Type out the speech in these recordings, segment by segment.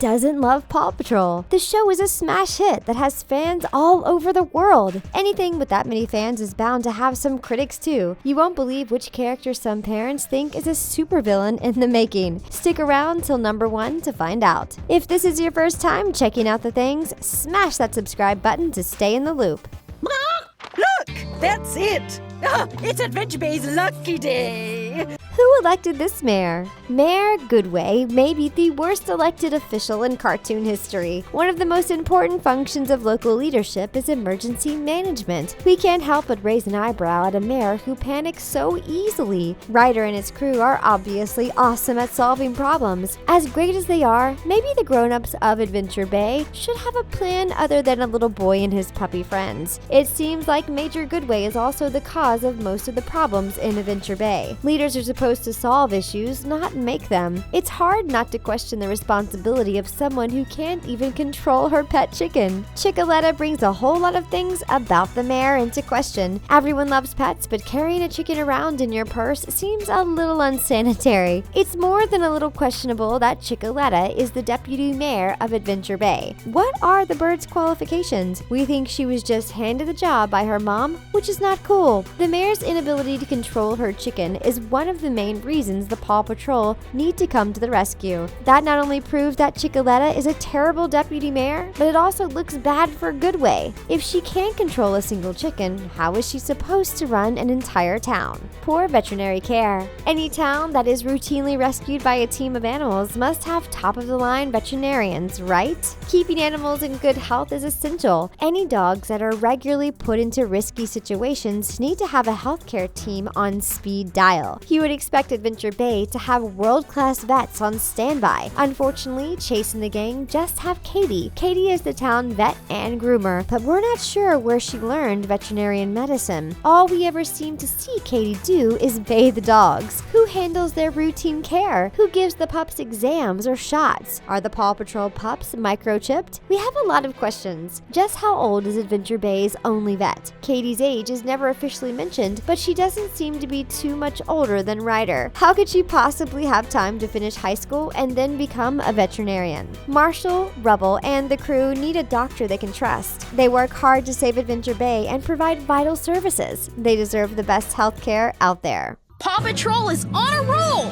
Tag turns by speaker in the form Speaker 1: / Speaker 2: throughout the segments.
Speaker 1: doesn't love Paw Patrol? The show is a smash hit that has fans all over the world. Anything with that many fans is bound to have some critics too. You won't believe which character some parents think is a supervillain in the making. Stick around till number 1 to find out. If this is your first time checking out the things, smash that subscribe button to stay in the loop.
Speaker 2: Look, that's it. It's Adventure Bay's lucky day.
Speaker 1: Who elected this mayor? Mayor Goodway may be the worst elected official in cartoon history. One of the most important functions of local leadership is emergency management. We can't help but raise an eyebrow at a mayor who panics so easily. Ryder and his crew are obviously awesome at solving problems. As great as they are, maybe the grown-ups of Adventure Bay should have a plan other than a little boy and his puppy friends. It seems like Major Goodway is also the cause of most of the problems in Adventure Bay. Leaders are supposed to solve issues, not make them. It's hard not to question the responsibility of someone who can't even control her pet chicken. Chickaletta brings a whole lot of things about the mayor into question. Everyone loves pets, but carrying a chicken around in your purse seems a little unsanitary. It's more than a little questionable that Chickaletta is the deputy mayor of Adventure Bay. What are the bird's qualifications? We think she was just handed the job by her mom, which is not cool. The mayor's inability to control her chicken is one of the main reasons the Paw Patrol need to come to the rescue. That not only proves that Chickaletta is a terrible deputy mayor, but it also looks bad for Goodway. If she can't control a single chicken, how is she supposed to run an entire town? Poor veterinary care. Any town that is routinely rescued by a team of animals must have top-of-the-line veterinarians, right? Keeping animals in good health is essential. Any dogs that are regularly put into risky situations need to have a healthcare team on speed dial. You would expect Adventure Bay to have world-class vets on standby. Unfortunately, Chase and the gang just have Katie. Katie is the town vet and groomer, but we're not sure where she learned veterinarian medicine. All we ever seem to see Katie do is bathe the dogs. Who handles their routine care? Who gives the pups exams or shots? Are the Paw Patrol pups microchipped? We have a lot of questions. Just how old is Adventure Bay's only vet? Katie's age is never officially mentioned, but she doesn't seem to be too much older than Ryder. How could she possibly have time to finish high school and then become a veterinarian? Marshall, Rubble, and the crew need a doctor they can trust. They work hard to save Adventure Bay and provide vital services. They deserve the best health care out there.
Speaker 2: Paw Patrol is on a roll.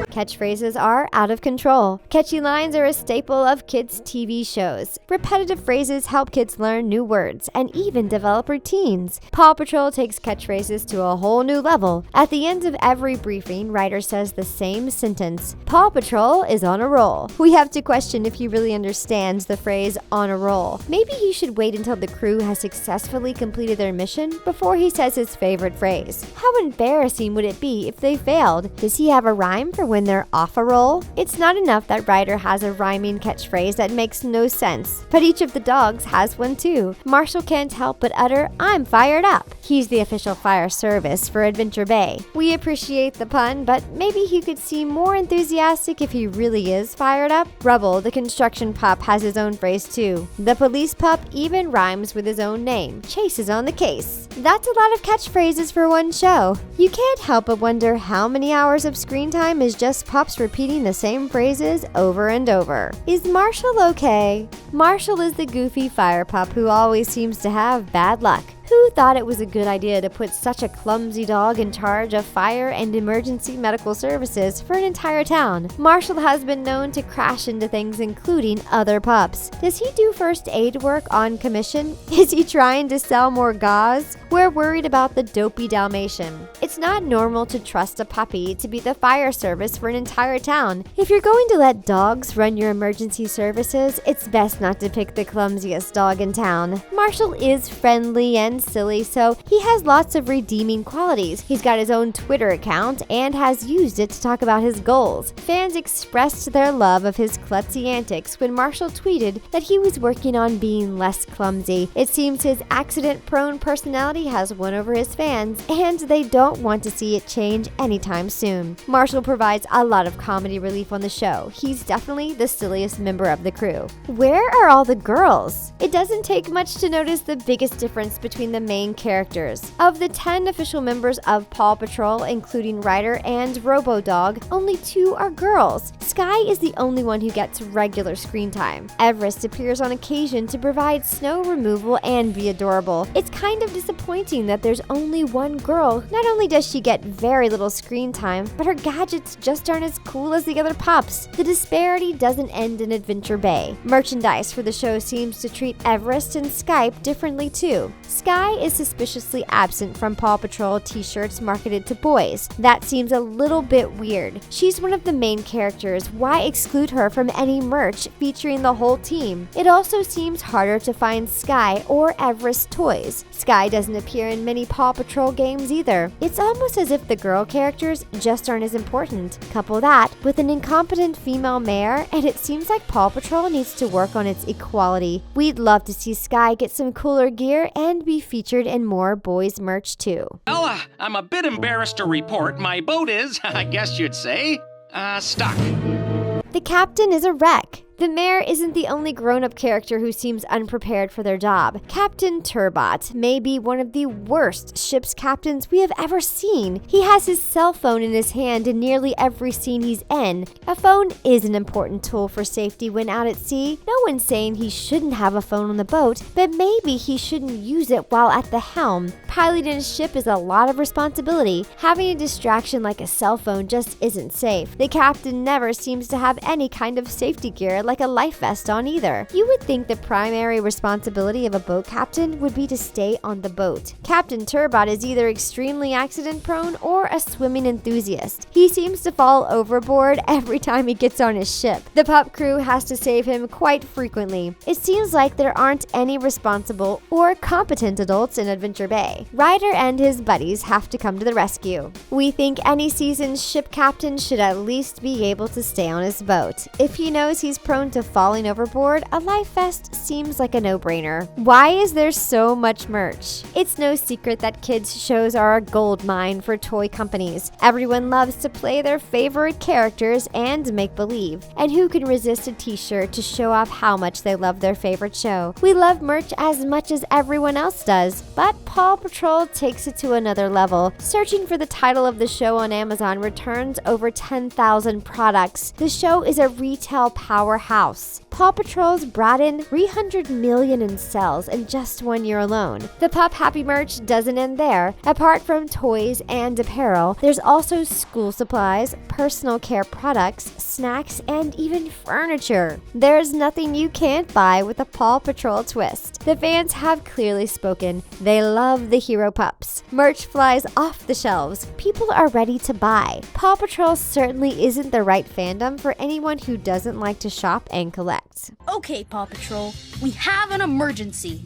Speaker 1: Catchphrases are out of control. Catchy lines are a staple of kids' TV shows. Repetitive phrases help kids learn new words and even develop routines. Paw Patrol takes catchphrases to a whole new level. At the end of every briefing, Ryder says the same sentence: Paw Patrol is on a roll. We have to question if he really understands the phrase on a roll. Maybe he should wait until the crew has successfully completed their mission before he says his favorite phrase. How embarrassing would it be if they failed? Does he have a rhyme for when they're off a roll? It's not enough that Ryder has a rhyming catchphrase that makes no sense, but each of the dogs has one too. Marshall can't help but utter, "I'm fired up." He's the official fire service for Adventure Bay. We appreciate the pun, but maybe he could seem more enthusiastic if he really is fired up. Rubble, the construction pup, has his own phrase too. The police pup even rhymes with his own name. Chase is on the case. That's a lot of catchphrases for one show. You can't help but wonder how many hours of screen time is just pups repeating the same phrases over and over. Is Marshall okay? Marshall is the goofy fire pup who always seems to have bad luck. Who thought it was a good idea to put such a clumsy dog in charge of fire and emergency medical services for an entire town? Marshall has been known to crash into things, including other pups. Does he do first aid work on commission? Is he trying to sell more gauze? We're worried about the dopey Dalmatian. It's not normal to trust a puppy to be the fire service for an entire town. If you're going to let dogs run your emergency services, it's best not to pick the clumsiest dog in town. Marshall is friendly and silly, so he has lots of redeeming qualities. He's got his own Twitter account and has used it to talk about his goals. Fans expressed their love of his klutzy antics when Marshall tweeted that he was working on being less clumsy. It seems his accident-prone personality has won over his fans, and they don't want to see it change anytime soon. Marshall provides a lot of comedy relief on the show. He's definitely the silliest member of the crew. Where are all the girls? It doesn't take much to notice the biggest difference between between the main characters. Of the 10 official members of Paw Patrol, including Ryder and Robo-Dog, only 2 are girls. Skye is the only one who gets regular screen time. Everest appears on occasion to provide snow removal and be adorable. It's kind of disappointing that there's only one girl. Not only does she get very little screen time, but her gadgets just aren't as cool as the other pups. The disparity doesn't end in Adventure Bay. Merchandise for the show seems to treat Everest and Skype differently too. Skye is suspiciously absent from Paw Patrol t-shirts marketed to boys. That seems a little bit weird. She's one of the main characters. Why exclude her from any merch featuring the whole team? It also seems harder to find Skye or Everest toys. Skye doesn't appear in many Paw Patrol games either. It's almost as if the girl characters just aren't as important. Couple that with an incompetent female mayor, and it seems like Paw Patrol needs to work on its equality. We'd love to see Skye get some cooler gear and be featured in more boys merch too.
Speaker 3: Well, I'm a bit embarrassed to report my boat is, I guess you'd say, stuck.
Speaker 1: The captain is a wreck. The mayor isn't the only grown-up character who seems unprepared for their job. Captain Turbot may be one of the worst ship's captains we have ever seen. He has his cell phone in his hand in nearly every scene he's in. A phone is an important tool for safety when out at sea. No one's saying he shouldn't have a phone on the boat, but maybe he shouldn't use it while at the helm. Piloting a ship is a lot of responsibility. Having a distraction like a cell phone just isn't safe. The captain never seems to have any kind of safety gear like a life vest on either. You would think the primary responsibility of a boat captain would be to stay on the boat. Captain Turbot is either extremely accident prone or a swimming enthusiast. He seems to fall overboard every time he gets on his ship. The pup crew has to save him quite frequently. It seems like there aren't any responsible or competent adults in Adventure Bay. Ryder and his buddies have to come to the rescue. We think any seasoned ship captain should at least be able to stay on his boat. If he knows he's prone to falling overboard, a life vest seems like a no-brainer. Why is there so much merch? It's no secret that kids' shows are a gold mine for toy companies. Everyone loves to play their favorite characters and make believe. And who can resist a t-shirt to show off how much they love their favorite show? We love merch as much as everyone else does, but Paw Patrol takes it to another level. Searching for the title of the show on Amazon returns over 10,000 products. The show is a retail powerhouse. Paw Patrol's brought in 300 million in sales in just 1 year alone. The Pup Happy merch doesn't end there. Apart from toys and apparel, there's also school supplies, personal care products, snacks, and even furniture. There's nothing you can't buy with a Paw Patrol twist. The fans have clearly spoken. They love the hero pups. Merch flies off the shelves. People are ready to buy. Paw Patrol certainly isn't the right fandom for anyone who doesn't like to shop and collect.
Speaker 2: Okay, Paw Patrol, we have an emergency.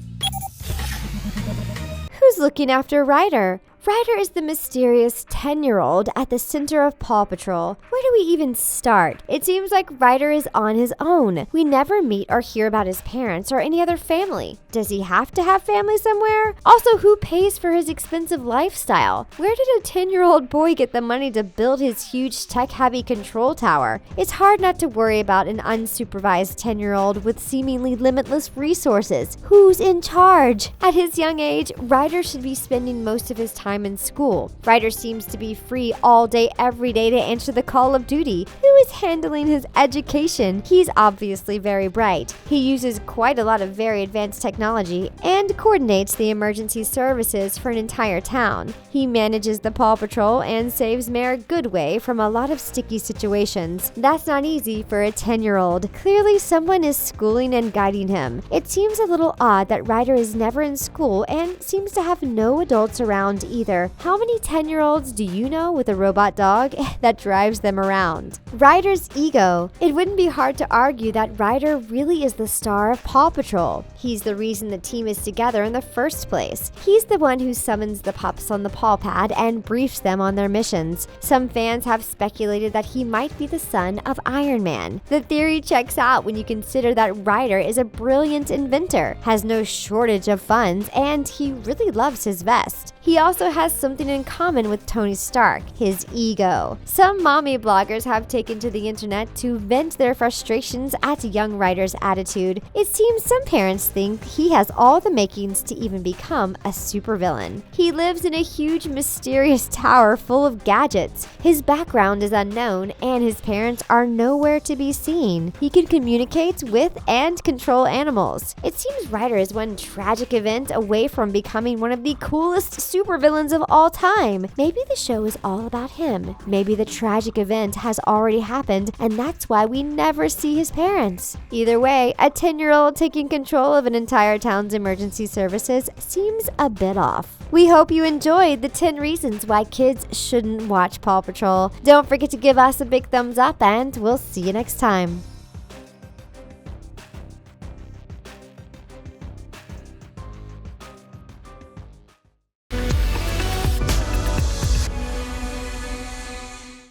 Speaker 1: Who's looking after Ryder? Ryder is the mysterious 10-year-old at the center of Paw Patrol. Where do we even start? It seems like Ryder is on his own. We never meet or hear about his parents or any other family. Does he have to have family somewhere? Also, who pays for his expensive lifestyle? Where did a 10-year-old boy get the money to build his huge tech-heavy control tower? It's hard not to worry about an unsupervised 10-year-old with seemingly limitless resources. Who's in charge? At his young age, Ryder should be spending most of his time in school. Ryder seems to be free all day, every day to answer the call of duty. Who is handling his education? He's obviously very bright. He uses quite a lot of very advanced technology and coordinates the emergency services for an entire town. He manages the Paw Patrol and saves Mayor Goodway from a lot of sticky situations. That's not easy for a 10-year-old. Clearly, someone is schooling and guiding him. It seems a little odd that Ryder is never in school and seems to have no adults around either. How many 10-year-olds do you know with a robot dog that drives them around? Ryder's ego. It wouldn't be hard to argue that Ryder really is the star of Paw Patrol. He's the reason the team is together in the first place. He's the one who summons the pups on the paw pad and briefs them on their missions. Some fans have speculated that he might be the son of Iron Man. The theory checks out when you consider that Ryder is a brilliant inventor, has no shortage of funds, and he really loves his vest. He also has something in common with Tony Stark, his ego. Some mommy bloggers have taken to the internet to vent their frustrations at young Ryder's attitude. It seems some parents think he has all the makings to even become a supervillain. He lives in a huge mysterious tower full of gadgets. His background is unknown and his parents are nowhere to be seen. He can communicate with and control animals. It seems Ryder is one tragic event away from becoming one of the coolest supervillains of all time. Maybe the show is all about him. Maybe the tragic event has already happened and that's why we never see his parents. Either way, a 10-year-old taking control of an entire town's emergency services seems a bit off. We hope you enjoyed the 10 reasons why kids shouldn't watch Paw Patrol. Don't forget to give us a big thumbs up and we'll see you next time.